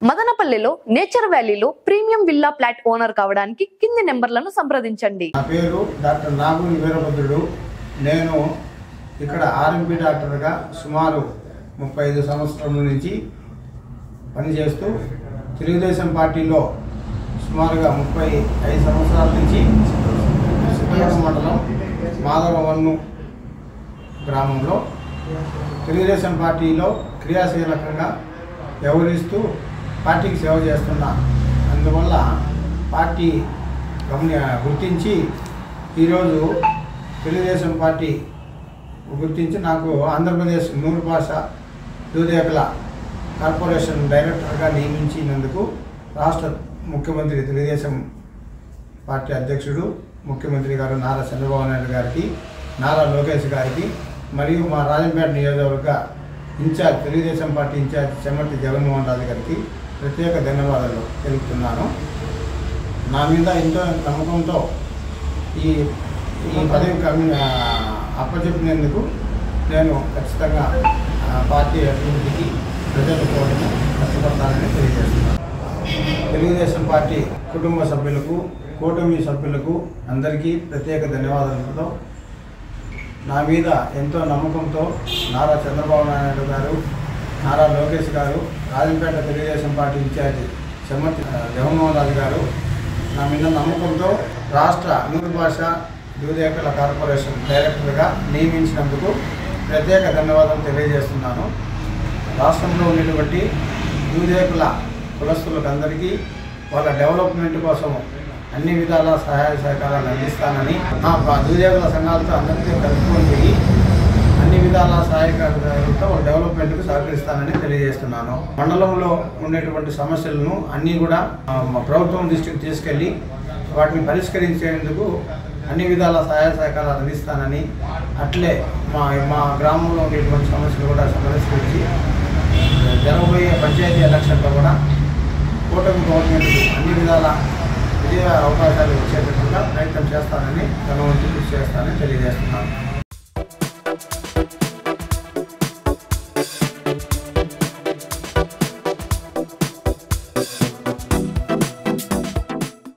మదనపల్లిలో నేచర్ వ్యాలీలో premium villa flat owner కావడానికి కింది నెంబర్లను సంప్రదించండి. నా పేరు డాక్టర్ నాగూరి వీరభద్రుడు. నేను ఇక్కడ ఆర్ఎంపీ డాక్టర్గా సుమారు 35 సంవత్సరాల నుంచి పనిచేస్తూ తెలుగుదేశం పార్టీలో సుమారుగా 35 సంవత్సరాల నుంచి సిద్ధవటం మండలం మాధవవన్ను గ్రామంలో తెలుగుదేశం పార్టీలో క్రియాశీలకంగా వ్యవహరిస్తూ పార్టీకి సేవ చేస్తున్నా. అందువల్ల పార్టీ గుర్తించి ఈరోజు తెలుగుదేశం పార్టీ గుర్తించి నాకు ఆంధ్రప్రదేశ్ నూరు భాష దూదేకల కార్పొరేషన్ డైరెక్టర్గా నియమించినందుకు రాష్ట్ర ముఖ్యమంత్రి తెలుగుదేశం పార్టీ అధ్యక్షుడు ముఖ్యమంత్రి గారు నారా చంద్రబాబు నాయుడు గారికి, నారా లోకేష్ గారికి మరియు మా రాజంపేట నియోజకవర్గ incharge Telugu Desam party incharge Chemarthi Jaganmohan Raju గారికి ప్రత్యేక ధన్యవాదాలు తెలుపుతున్నాను. నా మీద ఎంతో నమ్మకంతో ఈ పదవి అప్పచెప్పినందుకు నేను ఖచ్చితంగా పార్టీ అభివృద్ధికి ప్రజల కోసం కష్టపడతానని తెలియజేస్తున్నాను. తెలుగుదేశం పార్టీ కుటుంబ సభ్యులకు, కూటమి సభ్యులకు అందరికీ ప్రత్యేక ధన్యవాదాలతో నా మీద ఎంతో నమ్మకంతో నారా చంద్రబాబు నాయుడు గారు, నారా లోకేష్ గారు, రాజంపేట తెలుగుదేశం పార్టీ ఇన్ఛార్జి చెమర్తి జగన్మోహన్ రాజు గారు నా మీద నమ్మకంతో రాష్ట్ర నూరు భాష దూదేకల కార్పొరేషన్ డైరెక్టర్గా నియమించినందుకు ప్రత్యేక ధన్యవాదాలు తెలియజేస్తున్నాను. రాష్ట్రంలో ఉన్నటువంటి దూదేకుల కులస్తులకు అందరికీ వాళ్ళ డెవలప్మెంట్ కోసం అన్ని విధాల సహాయ సహకారాలు అందిస్తానని, దూదేకుల సంఘాలతో అందరికీ కలుపుకొని అన్ని విధాల సహాయకాలతో వాళ్ళ డెవలప్మెంట్కు సహకరిస్తానని తెలియజేస్తున్నాను. మండలంలో ఉండేటువంటి సమస్యలను అన్నీ కూడా ప్రభుత్వం దృష్టికి తీసుకెళ్ళి వాటిని పరిష్కరించేందుకు అన్ని విధాల సహాయ సహకారాలు అందిస్తానని, అట్లే మా గ్రామంలో ఉండేటువంటి సమస్యలు కూడా పరిష్కరించి జరగబోయే పంచాయతీ ఎలక్షన్లో కూడా కూటమి గవర్నమెంట్కి అన్ని విధాల విజయ అవకాశాలు వచ్చేటట్టుగా ప్రయత్నం చేస్తానని ధనవంతులు కృషి చేస్తానని తెలియజేస్తున్నాను.